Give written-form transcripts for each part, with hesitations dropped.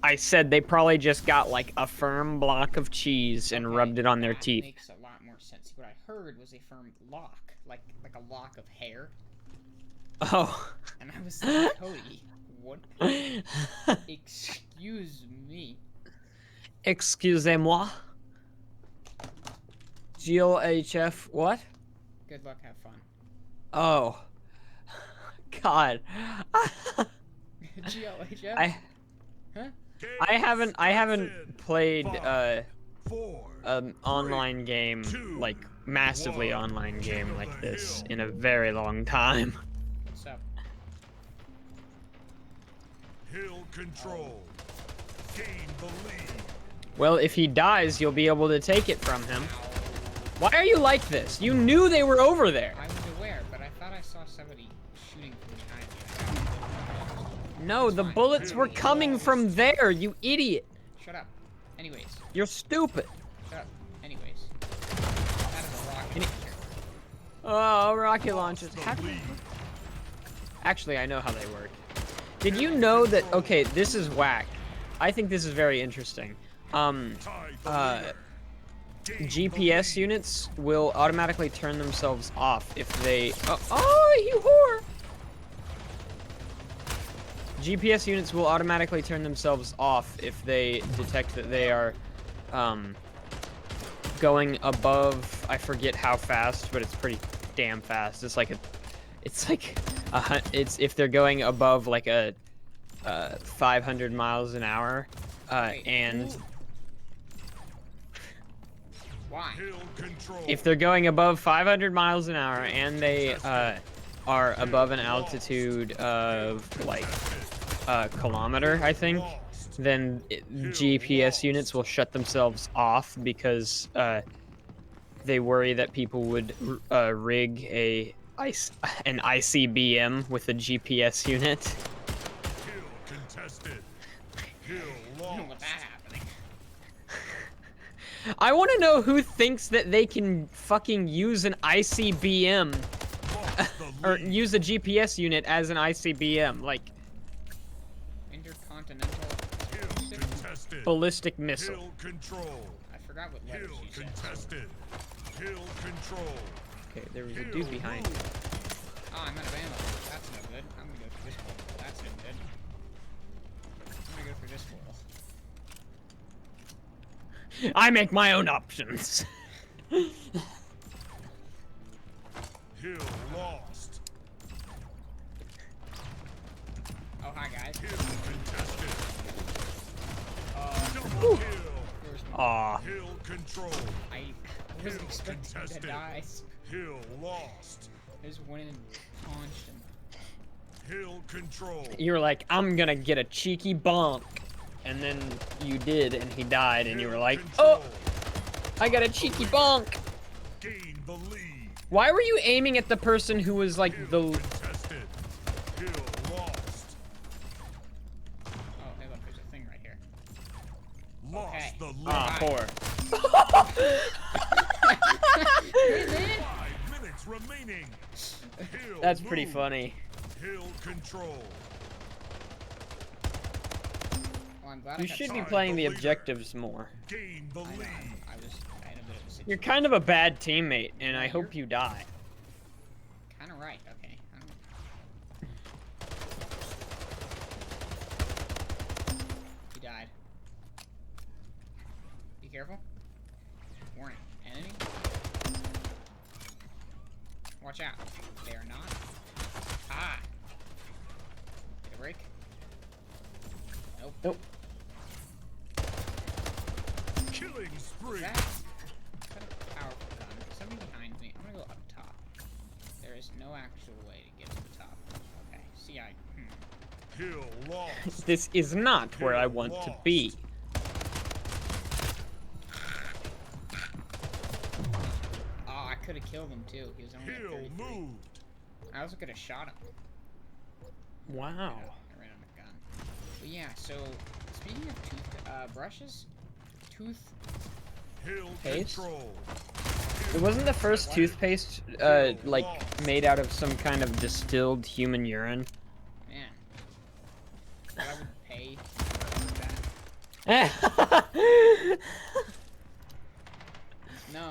I said they probably just got like a firm block of cheese and rubbed it on their teeth. That makes a lot more sense. What I heard was a firm lock, like a lock of hair. Oh. And I was like, Cody, what? Excuse me. Excusez-moi. GLHF, what? Good luck, have fun. Oh. God. GLHF? Huh? I haven't played an online game, like massively online game like this in a very long time. What's up? Hill control. Gain the lead. Well, if he dies, you'll be able to take it from him. Why are you like this? You knew they were over there. I was aware, but I thought I saw somebody shooting from behind me. No, the bullets were coming from there, you idiot. Shut up. Anyways. You're stupid. Shut up. Anyways. That is a rocket launcher. Oh, rocket launchers. Actually, I know how they work. Did you know that, okay, this is whack. I think this is very interesting. GPS units will automatically turn themselves off if they... Oh, you whore! GPS units will automatically turn themselves off if they detect that they are going above, I forget how fast, but it's pretty damn fast. It's like if they're going above like a 500 miles an hour, and why? If they're going above 500 miles an hour and they are above an altitude of like a kilometer, I think, then GPS units will shut themselves off because they worry that people would rig an ICBM with a GPS unit. I want to know who thinks that they can fucking use an ICBM or use a GPS unit as an ICBM, like intercontinental ballistic missile. I forgot what letters you said. Okay, there was a dude behind me. Oh, I'm out of ammo. That's no good. I'm gonna go for this hole. That's no good. I'm gonna go for this hole. I make my own options. Hill lost. Oh, hi guys. Hill contested. Aw. Hill control. I wasn't expecting to die. Hill lost. I just went in and punched him. Hill control. You were like, I'm gonna get a cheeky bonk. And then you did, and he died, and you were like, oh, I got a cheeky bonk. Gain the lead. Why were you aiming at the person who was like the... Contested. Hill lost. Oh, hey look, there's a thing right here. Lost Okay. the lead. Ah, poor. 5 minutes remaining. Hill That's pretty moved. funny. Hill control. Well, I'm glad You I got should be started. playing the objectives more. Gain the I know, lead. I had a bit of a situation. You're kind of a bad teammate, and I hope you die. Kinda right, okay. He died. Be careful. Warning. Enemy. Watch out. They are not. Ah! Get a break. Nope. Nope. Killing spree. That's kind of a powerful gun. Somebody behind me. I'm gonna go up top. There is no actual way to get to the top. Okay. See, Hill lost. This is not where I want to be. Oh, I could have killed him too. He was only at Hill 33. moved. I also could have shot him. Wow. I ran out of gun. But yeah, so speaking of brushes, tooth. Hill Paste? control. It wasn't the first toothpaste, like, made out of some kind of distilled human urine? Man. I would pay for that. No,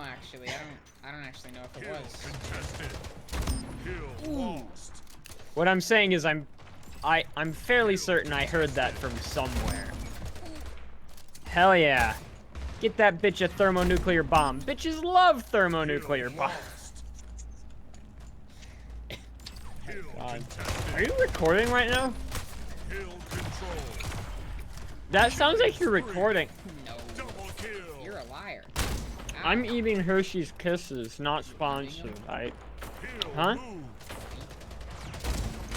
actually, I don't actually know if it Kill was. contested. Kill lost. What I'm saying is I'm fairly certain I heard that from somewhere. Hell yeah. Get that bitch a thermonuclear bomb. Bitches love thermonuclear bombs. Lost. Kill God. contested. Are you recording right now? Kill control. That sounds like you're recording. No, Double kill. you're a liar. Ow. I'm eating Hershey's Kisses, not sponsored. Kill Huh? move.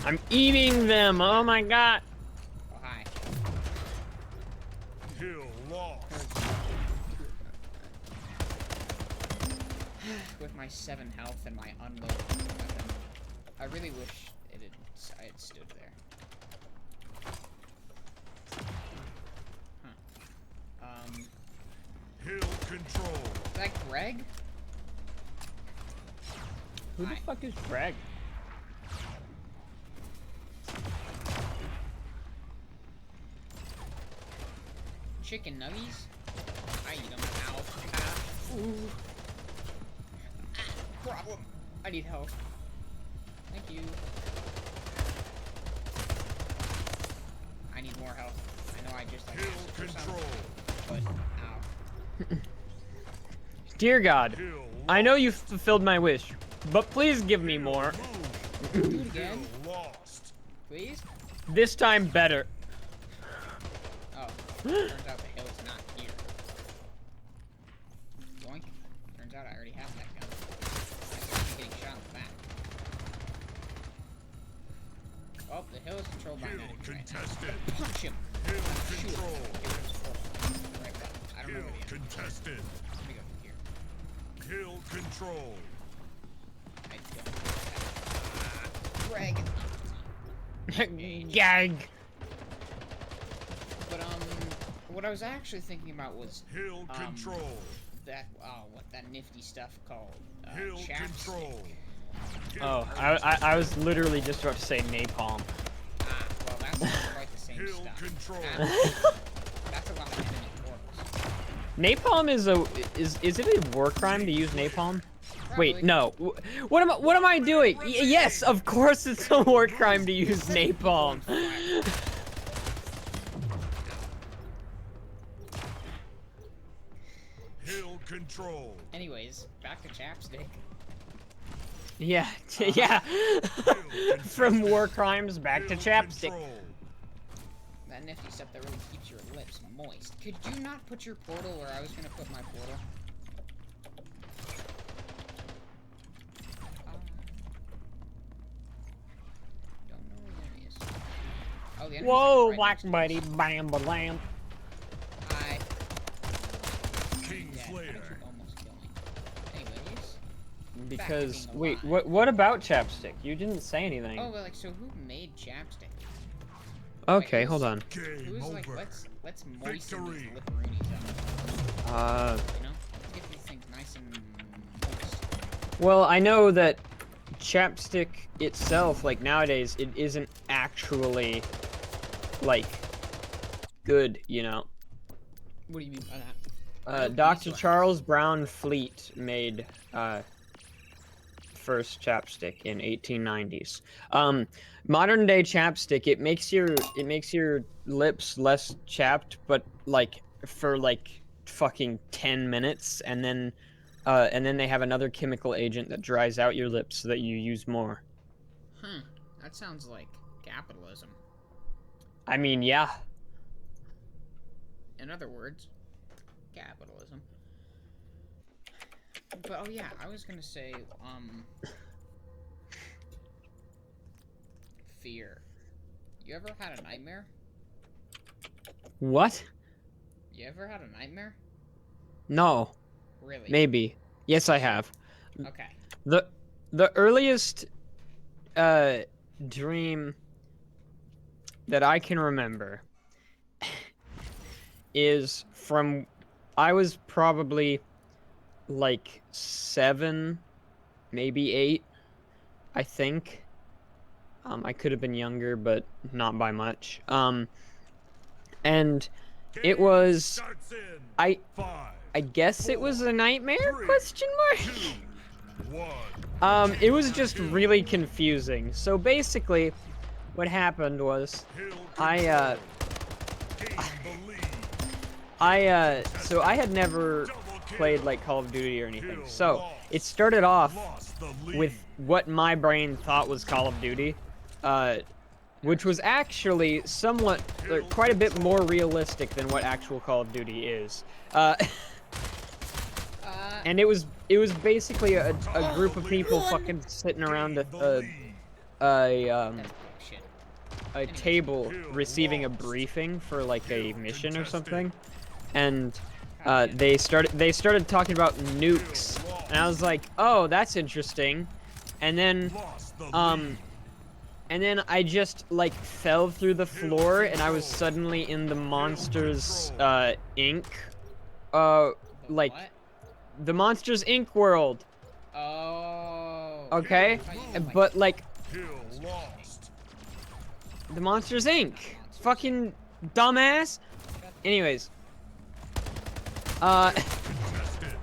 I'm eating them. Oh my god. Oh, hi. Kill lost. With my 7 health and my unloaded weapon, I really wish I had stood there. Huh. Kill control. Is that Greg? Who the Hi. fuck is Greg? Chicken nuggies? I eat them. Ow. Ah. Ooh. Ah, problem. I need help. Thank you. I need more help. I know I just like Kill asked for some, control. but ow. Dear God, Kill I know you've fulfilled my wish, but please give me more. move. Do it again, Kill lost. please. This time better. Oh, turns out the hill's not here. Yoink. Turns out I already have that gun. I'm getting shot in the back. Oh, the hill is controlled by an Kill enemy right now. contested. Punch him. Kill Shoot him. control. Get rid of his force. Right button. I don't Kill know where the enemy is. contested. Let me go through here. Kill control. I don't know. Greg. Gag. But what I was actually thinking about was Kill control. that what that nifty stuff called Kill chapstick. control. Kill Oh, I was literally just about to say napalm. Ah, well that's not quite the same Kill stuff. control. That's a lot of enemy portals. Napalm is it a war crime to use napalm? Probably. Wait, no. What am I doing? Yes, of course it's a war crime to use napalm. Kill control. Anyways, back to chapstick. Yeah, yeah. From war crimes back to Kill chapstick. control. That nifty stuff that really keeps your lips moist. Could you not put your portal where I was gonna put my portal? Don't know where that is. Oh, the enemy's Whoa, like right black next to us. buddy, bam, ba lamb. Hi. King Yeah, how did Slayer. you almost kill me? Anyways. Because being wait, alive. what about chapstick? You didn't say anything. Oh, well, like, so who made chapstick? Okay, wait, hold on. Who Game was like, over. let's moisten these Victory. lipperoonies up, you know? Let's get these things nice and moist. Well, I know that chapstick itself, like nowadays, it isn't actually like good, you know. What do you mean by that? Dr. beeswax. Charles Brown Fleet made first chapstick in 1890s. Modern day chapstick, it makes your lips less chapped, but like for like fucking 10 minutes, and then they have another chemical agent that dries out your lips so that you use more. That sounds like capitalism. I mean, yeah. In other words, capitalism. But, oh yeah, I was gonna say, fear. You ever had a nightmare? What? You ever had a nightmare? No. Really? Maybe. Yes, I have. Okay. The earliest dream that I can remember is from I was probably like 7, maybe 8, I think. I could have been younger, but not by much. And It was, Starts in I 5, guess it was a nightmare, question mark? 1. It was just really confusing. So basically, what happened was, Hill I, control. Gain the lead. so I had never played, like, Call of Duty or anything. So, it started off Lost the lead. with what my brain thought was Call of Duty, which was actually somewhat, quite a bit more realistic than what actual Call of Duty is. And it was basically a group of people fucking sitting around Shit. a table receiving a briefing for like a mission or something, and they started talking about nukes, and I was like, oh, that's interesting, and then Lost the lead. and then I just like fell through the floor, and I was suddenly in the Monsters Inc. The Like what? the Monsters Inc. world. Oh. Okay, I thought you meant, but like Hill lost. the Monsters Inc. Fucking dumbass. Anyways, Contested.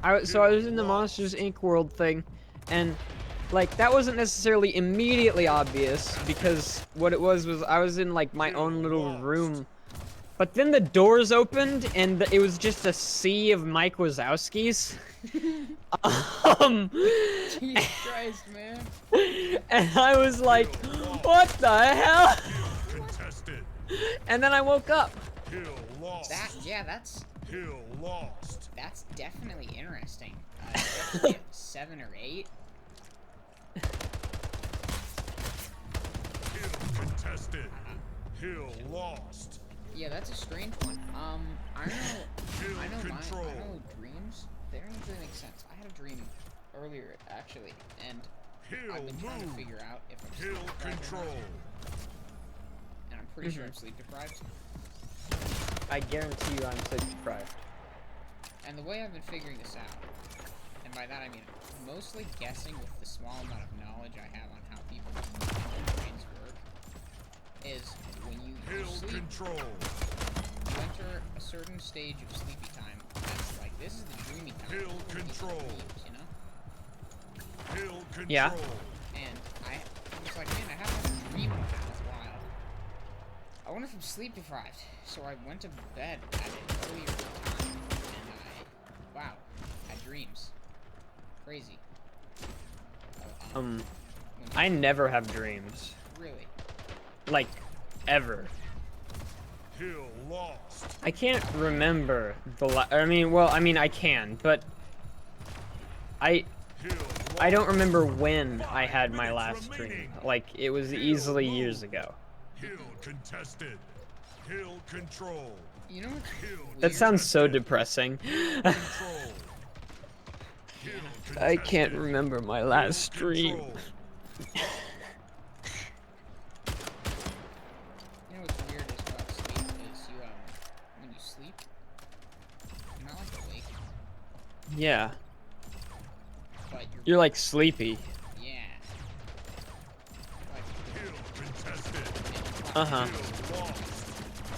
I was in the Monsters Inc. world thing, and like that wasn't necessarily immediately obvious because what it was I was in like my own little room, but then the doors opened and it was just a sea of Mike Wazowskis. Jesus Christ, man. And I was like, what the hell? Contested. And then I woke up. Hill lost. That's Hill lost. definitely interesting. Especially at 7 or 8. Hill contested. Hill lost. Yeah, that's a strange one. I know Control. I know dreams. They don't really make sense. I had a dream earlier, actually, and Hill I've been trying to move. figure out if I'm Hill sleep deprived or control. not, and I'm pretty sure I'm sleep deprived. I guarantee you I'm sleep deprived. And the way I've been figuring this out, and by that I mean mostly guessing with the small amount of knowledge I have on how people's brains work, is when you Hill sleep, control. you enter a certain stage of sleepy time. That's like, this is the dreamy time. Hill People get these control. dreams, you know? Hill control. Yeah. And I was like, man, I haven't had a dream in a while. I wonder if I'm sleep deprived. So I went to bed at an earlier time, and wow, had dreams. Crazy. When I never have dreams. really? Like, ever. Hill lost. I can't remember I mean, I can, but I Hill I don't lost. remember when I had my last dream. Like, it was easily years ago. Hill contested. Hill control. You know what's Hill That weird? sounds so depressing. control. Hill I can't contested. remember my Hill last dream. control. You know what's weird is about sleep is you when you sleep, you're not like awake, Yeah. but You're like sleepy. yeah. Hill contested. Uh-huh. Hill lost.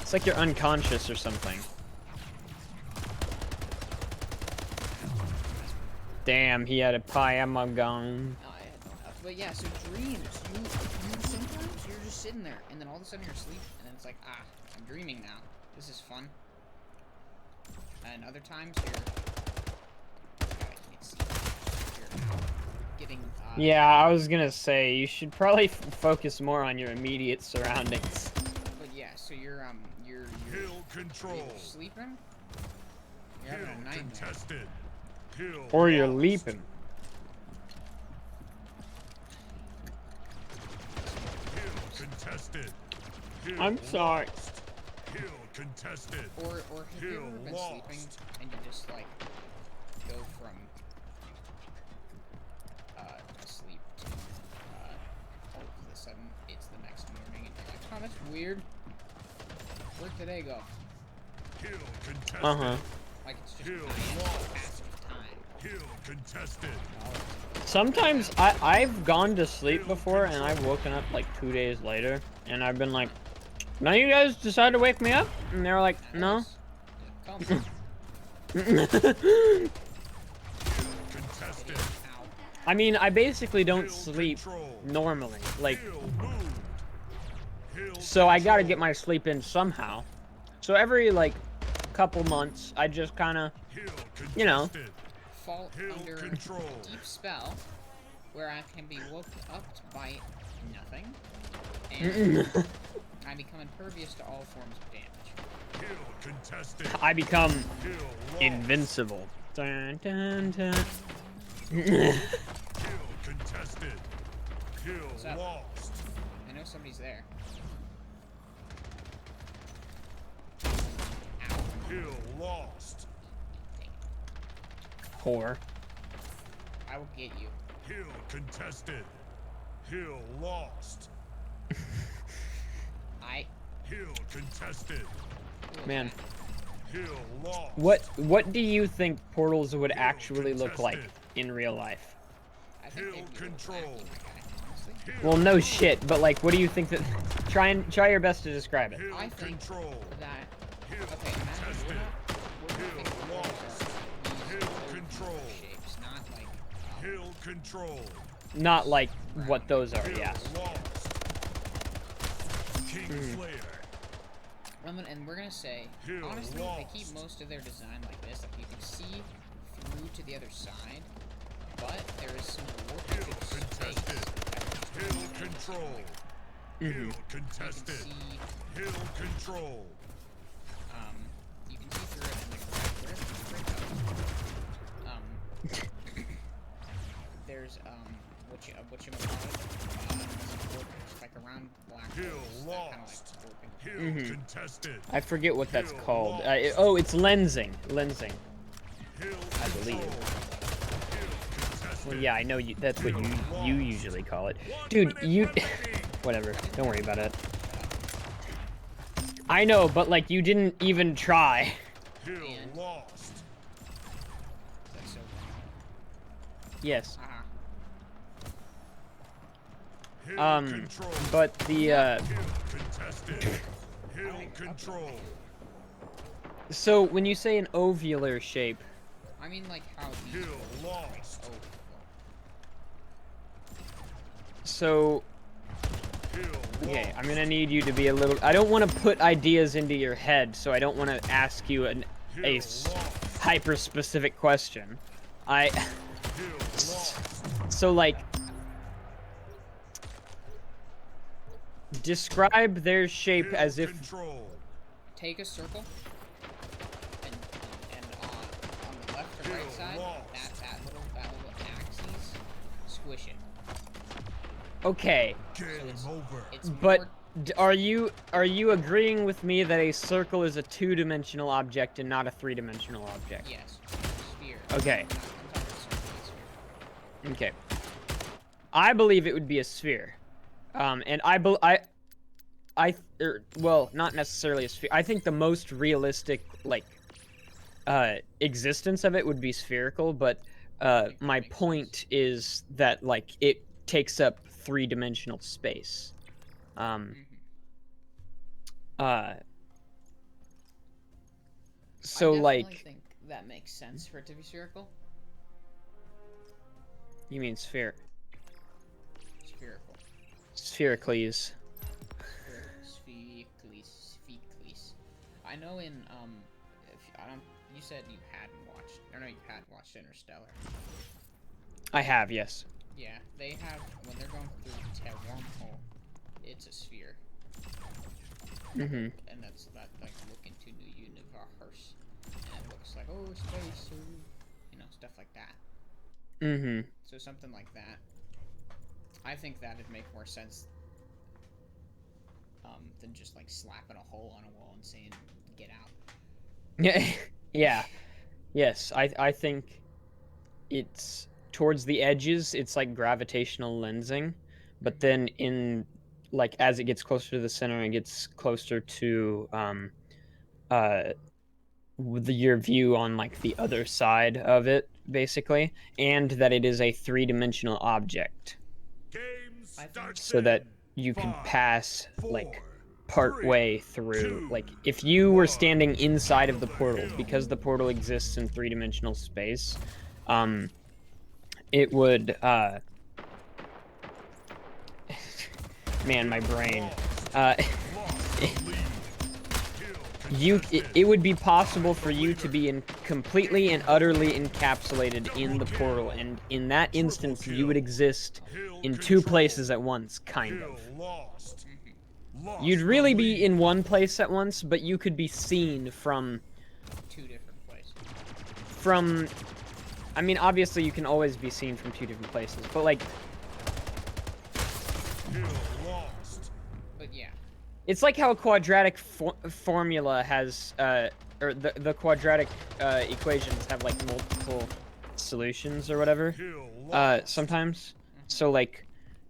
It's like you're unconscious or something. Damn, he had a pie. I'm a gun. No, I had no health. But yeah, so dreams, you sometimes you're just sitting there, and then all of a sudden you're asleep, and then it's like, ah, I'm dreaming now. This is fun. And other times I can't see. You're getting Yeah, I was gonna say, you should probably focus more on your immediate surroundings. But yeah, so you're Hill control. either sleeping, you're Hill having a nightmare. contested. Hill Or you're lost. leaping. Hill contested. Hill I'm sorry. lost. Hill contested. Or have you Hill ever been lost. sleeping and you just like go from asleep to all of a sudden it's the next morning and you're like, oh, that's weird. Where'd today go? Hill contested. Uh-huh. Like it's just Hill passage of time. Hill contested. Sometimes I've gone to sleep before and I've woken up like 2 days later and I've been like, None of you guys decided to wake me up? And they were like, no. Come. Contested. Ow. I mean, I basically don't Hill sleep control. normally. Like, Hill moved. Hill so I gotta control. get my sleep in somehow. So every, like, couple months, I just kind of, Hill you know. contested. Fall Hill under control. deep spell, where I can be woke up by nothing, and I become impervious to all forms of damage. Hill contested. I become Hill lost. invincible. Dun, dun, dun. Hill contested. Hill What's up? lost. I know somebody's there. Ow. Hill lost. Whore. I will get you. Hill contested. Hill lost. I. Hill contested. who was Man. that? Hill lost. What do you think portals would actually look like in real life? I think Hill they'd be a little control. wacky, my guy, honestly. Hill Well, no control. shit, but like, what do you think that? Try your best to describe it. Hill I think control. that. Hill Okay, imagine contested. we're not Hill thinking portals lost. are these Hill oval control. shapes, not like. Hill control. Not like what those are. Hill Yeah. lost. King Slayer. And we're gonna say, Hill honestly, they keep lost. most of their design like this. Like you can see through to the other side, but there is some warp Hill to space. contested. Hill control. Hill You can contested. see, Hill control. you can see through it, and like, where's the breakout? There's what you call it? Like around black Hill holes, that kind of lost. like warping. Hill contested. I forget what that's Hill called. lost. Oh, it's lensing. Lensing. Hill I believe. control. Hill contested. Well, yeah, I know you. That's what you usually call it, dude. You. Whatever. Don't worry about it. I know, but like, you didn't even try. Hill And- lost. That's so Yes. uh-huh. Hill control. But the Hill contested. Hill control. so when you say an ovular shape, I mean like how these Hill lost. oh, so Hill okay, lost. I'm gonna need you to be a little. I don't want to put ideas into your head, so I don't want to ask you a lost. hyper specific question. Hill lost. So like, describe their shape Hill as if. control. take a circle and on the left or right Hill side, lost. that little axis, squish it. Okay, Game it's- over. It's but more, are you agreeing with me that a circle is a two-dimensional object and not a three-dimensional object? yes, sphere. Okay. I'm talking circle, not sphere. Okay. I believe it would be a sphere. And well, not necessarily a sphere. I think the most realistic, like, existence of it would be spherical, but, that my makes point is that, like, it takes up three-dimensional space. Mhm. So, I definitely like, think that makes sense for it to be spherical. you mean sphere. Spherical. Sphericles. Spheicles. I know in you said you hadn't watched. I know you had watched Interstellar. I have, yes. Yeah, they have when they're going through a wormhole, it's a sphere, Mm-hmm. and that's that like look into new universe, and it looks like oh space, stuff like that. Mm-hmm. So something like that. I think that'd make more sense than just like slapping a hole on a wall and saying get out. Yeah. Yeah. Yes, I think it's towards the edges, it's like gravitational lensing, but then in like as it gets closer to the center, it gets closer to your view on like the other side of it, basically, and that it is a three-dimensional object, Game I think- starts so that in you can 5, pass 4, like part way through. Like, if you were standing inside of the portal, because the portal exists in three-dimensional space, it would, man, my brain. It would be possible for you to be completely and utterly encapsulated in the portal, and in that instance, you would exist in two places at once, kind of. You'd really be in one place at once, but you could be seen from... 2 different places. From... I mean, obviously, you can always be seen from 2 different places, but, like... But, yeah. It's like how a quadratic formula has, or the quadratic equations have, like, multiple solutions or whatever, sometimes. So, like,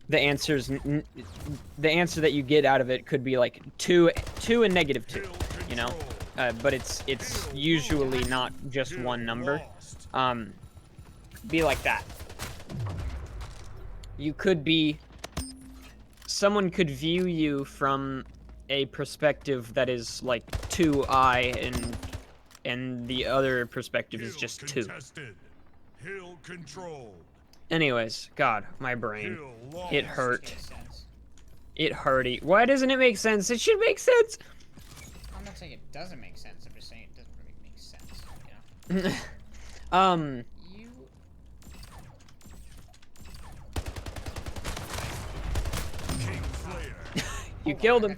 the answer that you get out of it could be, like, 2 and negative 2, you know? But it's usually not just one number. Be like that. You could be... Someone could view you from a perspective that is like 2i and the other perspective is just 2. Hill control. Anyways, God, my brain. It hurt. Makes sense. It hurty. Why doesn't it make sense? It should make sense. I'm not saying it doesn't make sense. I'm just saying it doesn't really make sense. You know? You. King Slayer. You killed him.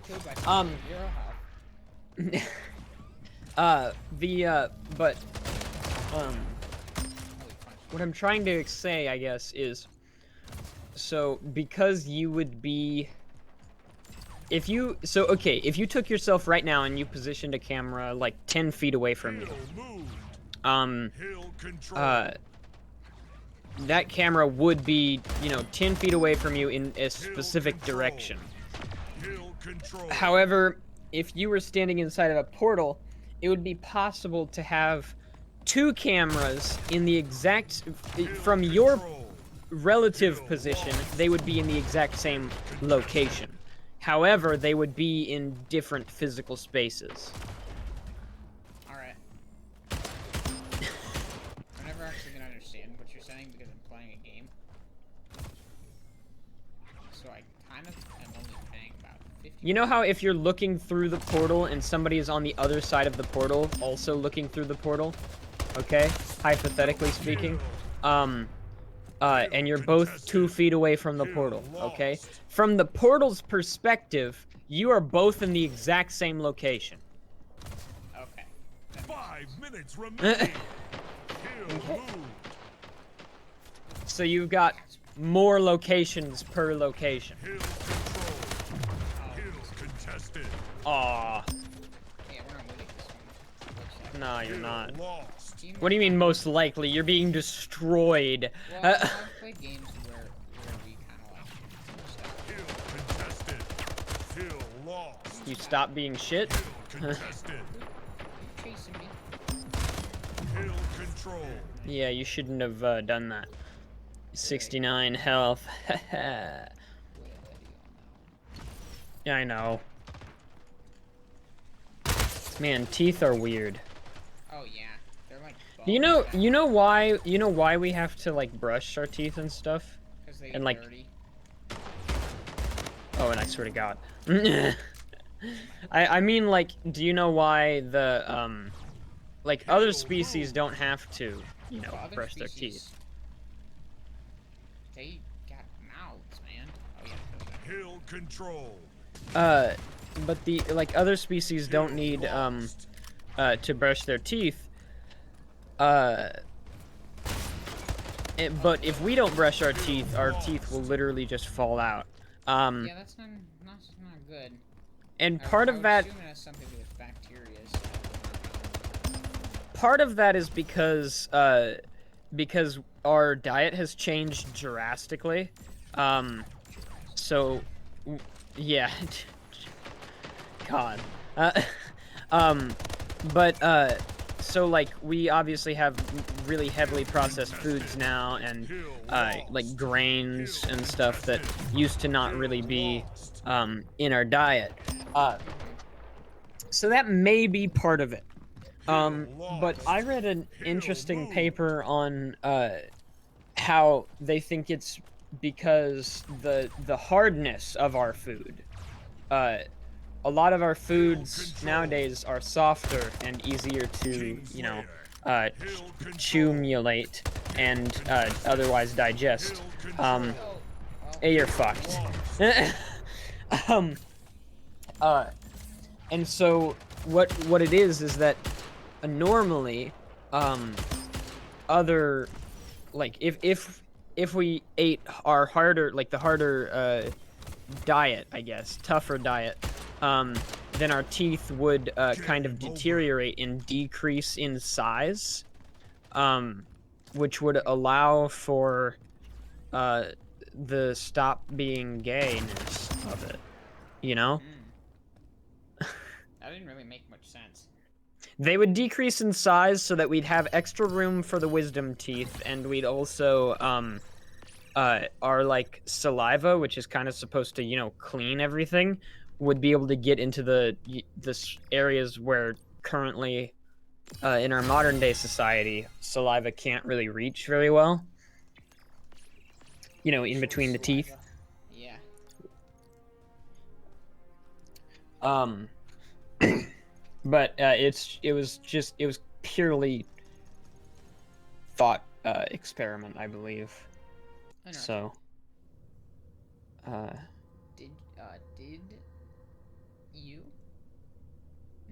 What I'm trying to say, I guess, is, so, because you would be, if you took yourself right now and you positioned a camera, like, 10 feet away from you, that camera would be, 10 feet away from you in a specific direction. However, if you were standing inside of a portal, it would be possible to have 2 cameras in the exact... From your relative position, they would be in the exact same location. However, they would be in different physical spaces. Alright. I'm never actually gonna understand what you're saying because I'm playing a game. So I kind of am only paying about 50. You know how if you're looking through the portal and somebody is on the other side of the portal, also looking through the portal? Okay? Hypothetically speaking. And you're both 2 feet away from the portal, okay? From the portal's perspective, you are both in the exact same location. Okay. 5 minutes remaining. So you've got more locations per location. Contested. Aww. Yeah, we're not winning this one. Looks like. Nah, you're not. Lost. What do you mean most likely? You're being destroyed. Well, I've played games where we kind of like Hill contested. Hill lost. You stop being shit? Contested. chasing me. Hill control. Yeah, you shouldn't have done that. 69 health. Yeah, I know. Man, teeth are weird. Oh yeah, they're like. You know why we have to like brush our teeth and stuff? Because they and get like. dirty. Oh, and I swear to God. I mean, like, do you know why the like other species don't have to, Well, other brush their species, teeth? They got mouths, man. Oh yeah. Hill control. But the like other species don't need to brush their teeth. But if we don't brush our teeth will literally just fall out. Yeah, that's not good. And part of that. It has something to do with bacteria. Part of that is because our diet has changed drastically. So, yeah. God. So like we obviously have really heavily processed foods now, and like grains and stuff that used to not really be in our diet. So that may be part of it. But I read an interesting paper on how they think it's because the hardness of our food. A lot of our foods nowadays are softer and easier to, you know, accumulate and otherwise digest. Hey, you're fucked. And so what it is that normally, other, like if we ate our harder, like the harder diet, I guess, tougher diet, then our teeth would kind of deteriorate and decrease in size, which would allow for the stop being gayness of it, you know? That didn't really make much sense. They would decrease in size so that we'd have extra room for the wisdom teeth, and we'd also, our, like, saliva, which is kind of supposed to, you know, clean everything, would be able to get into the areas where currently, in our modern day society, saliva can't really reach very well. You know, in between the teeth. Yeah. But it was purely thought experiment, I believe. So did you know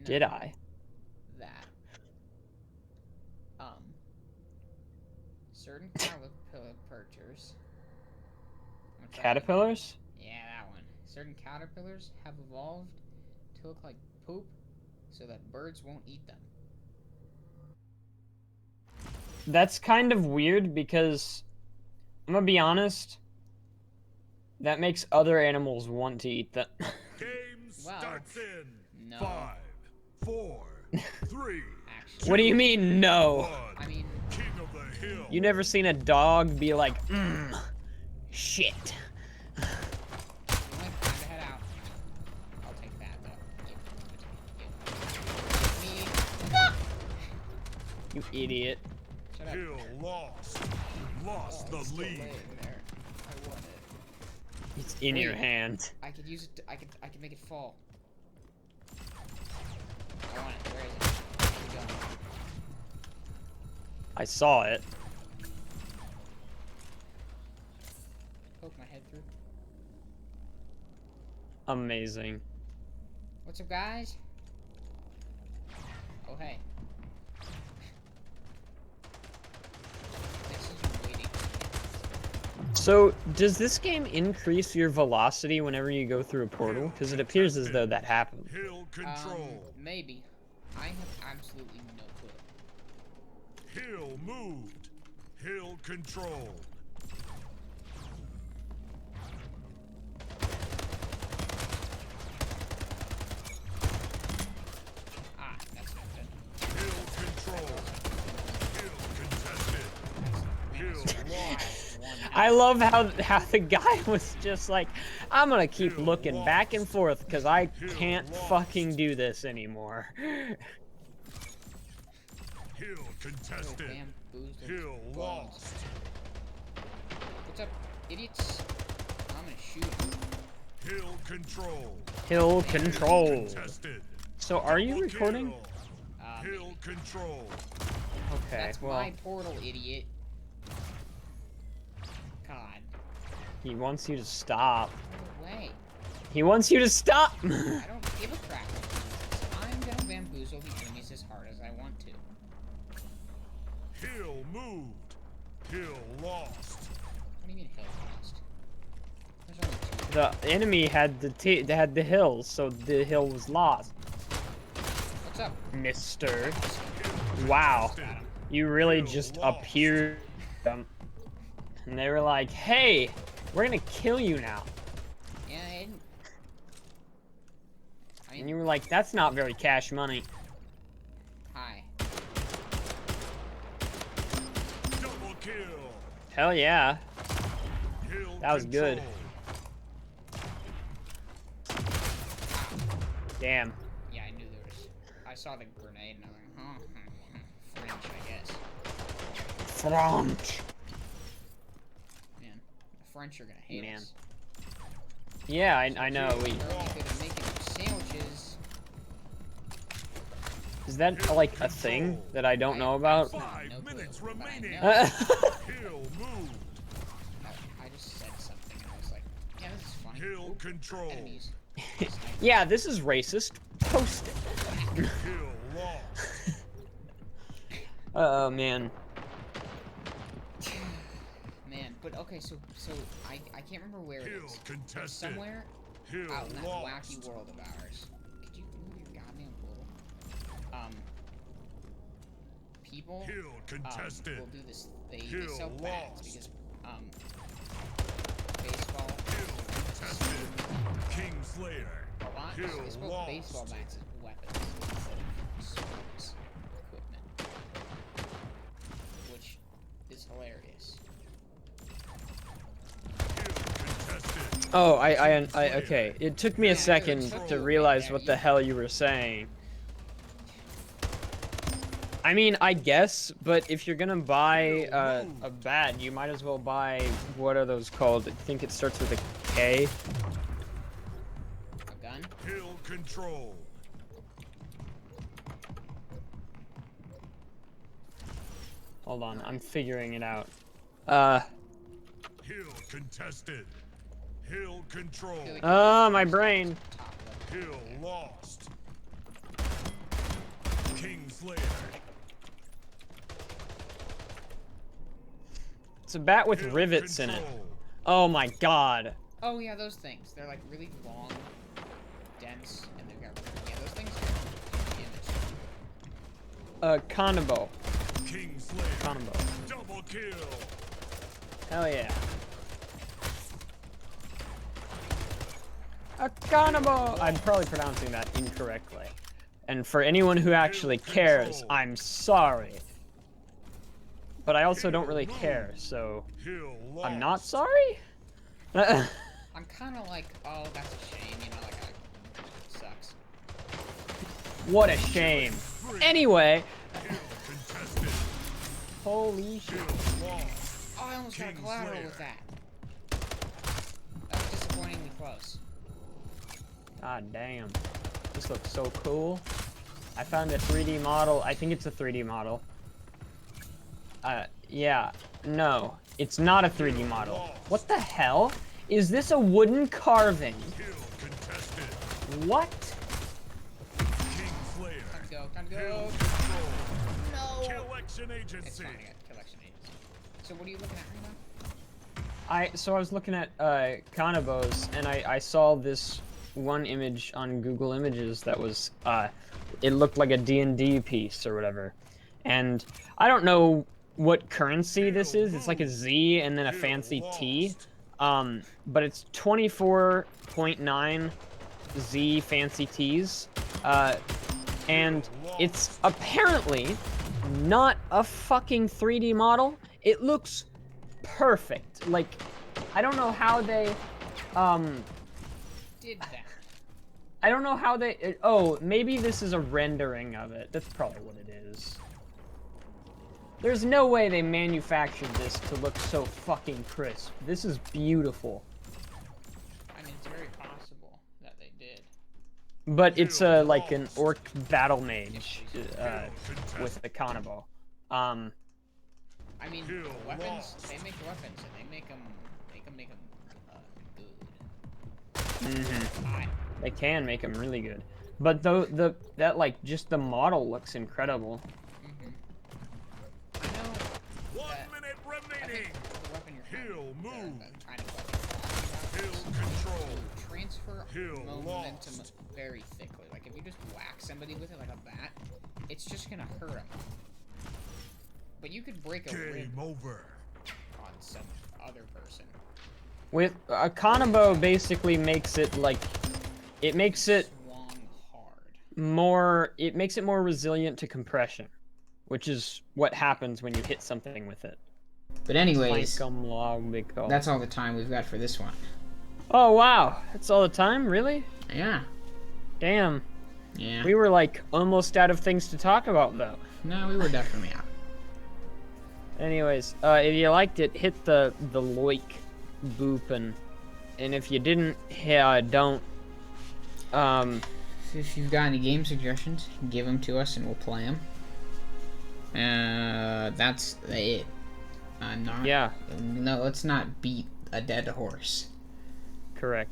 did I that certain caterpillars caterpillars? Yeah, that one. Certain caterpillars have evolved to look like poop so that birds won't eat them. That's kind of weird because I'm gonna be honest, that makes other animals want to eat them. Game starts in no. 5, 4, 3. Actually, What do you mean, no? I mean, King of the hill. You never seen a dog be like, shit. we went time to head out. I'll take that, though. You idiot. Shut up. Hill lost the lead. There. I won it. It's in your hand. I could use it. I could make it fall. I want it. Where is it? Where's it going? I saw it. Poke my head through. Amazing. What's up, guys? Oh, hey. So, does this game increase your velocity whenever you go through a portal? Because it appears as though that happens. Hill control. Maybe. I have absolutely no clue. Hill moved. Hill control. Ah, that's not good. Hill control. Hill contested. Hill lost. I love how the guy was just like, I'm gonna keep looking back and forth because I can't fucking do this anymore. Hill contested. Hill lost. What's up, idiots? I'm gonna shoot him. Hill control. Hill control. Contested. So are you Double recording? kill. Hill control. Okay, That's well, my portal, idiot. God. he wants you to stop. No way. He wants you to stop! I don't give a crap. I'm gonna bamboozle the enemies as hard as I want to. Hill moved. Hill lost. What do you mean hill lost? There's only two. The enemy had the hill, so the hill was lost. What's up? Mister. Wow. You really just appeared. And they were like, hey, we're gonna kill you now. Yeah, I didn't. And you were like, that's not very cash money. Hi. Double kill. Hell yeah. Hill That was good. control. Damn. Yeah, I knew there was saw the grenade and I was like, huh, French, I guess. French. Man, the French are gonna hate us. Yeah, I know. We're only good at making sandwiches. Is that like a thing that I don't know about? 5 minutes remaining. I Kill moved. just said something and I was like, yeah, this is funny. Kill Oop, control. enemies. Yeah, this is racist. Post it. Kill lost. Oh man. Man, but okay, so I can't remember where it Kill is. But contested. somewhere Kill out in that lost. wacky world of ours. Could you move your goddamn portal? People Kill contested. will do this. They Kill sell bats lost. because baseball. Kill contested. King Slayer. A lot. Kill They spoke lost. baseball bats as weapons instead of swords equipment, which is hilarious. Kill contested. Oh, okay. It took me a second to realize what the hell you were saying. I mean, I guess, but if you're gonna buy a bat, you might as well buy, what are those called? I think it starts with a K. A gun? Kill control. Hold on, I'm figuring it out. Kill contested. Kill control. My brain. Top left. Kill lost. King Slayer. It's a bat with Kill rivets in it. control. Oh my god. Oh yeah, those things. They're like really long, dense, and they've got those things. Are damage. Kanabo. King Slayer. Kanabo. Double kill. Hell yeah. A Kanabo! I'm probably pronouncing that incorrectly. And for anyone who actually cares, I'm sorry. But I also don't really care, so Kill lost. I'm not sorry? I'm kind of like, oh, that's a shame, you know, like, it sucks. What a shame. Anyway, Kill contested. holy shit. Kill lost. Oh, I almost got a King collateral Slayer. with that. That was disappointingly close. God damn. This looks so cool. I found a 3D model. I think it's a 3D model. Yeah. No, it's not a 3D model. What the hell? Is this a wooden carving? Kill contested. What? King Slayer. Time to go, time to Kill go. control. No! Collection It's agency. fine, I got collection agency. So what are you looking at right now? So I was looking at Kanabos, and I saw this one image on Google Images that was it looked like a D&D piece or whatever. And I don't know what currency this is. It's like a Z and then a fancy T. But it's 24.9 Z fancy T's. And it's apparently not a fucking 3D model. It looks perfect. Like, I don't know how they, Did that. I don't know how they, oh, maybe this is a rendering of it. That's probably what it is. There's no way they manufactured this to look so fucking crisp. This is beautiful. I mean, it's very possible that they did. But it's like an orc battle mage with a Kanabo. I mean, Kill the weapons, lost. they make weapons, and they make them good. Mm-hmm. They can make them really good. But that like just the model looks incredible. I know 1 that minute I remaining. think the weapon you're Kill move. trying to weapon Kill control. transfer Kill momentum lost. very thickly. Like if you just whack somebody with it like a bat, it's just gonna hurt them. But you could break a rib Game over. on some other person. With a Kanabo basically makes it like, it makes it Swung hard. more, it makes it more resilient to compression, which is what happens when you hit something with it. But anyways, That's that's all the time we've got for this one. Oh wow, that's all the time, really? Yeah. Damn. Yeah. We were like almost out of things to talk about though. No, we were definitely out. Anyways, if you liked it, hit the like boop and if you didn't, don't. If you've got any game suggestions, give them to us and we'll play them. That's it. Yeah. No, let's not beat a dead horse. Correct.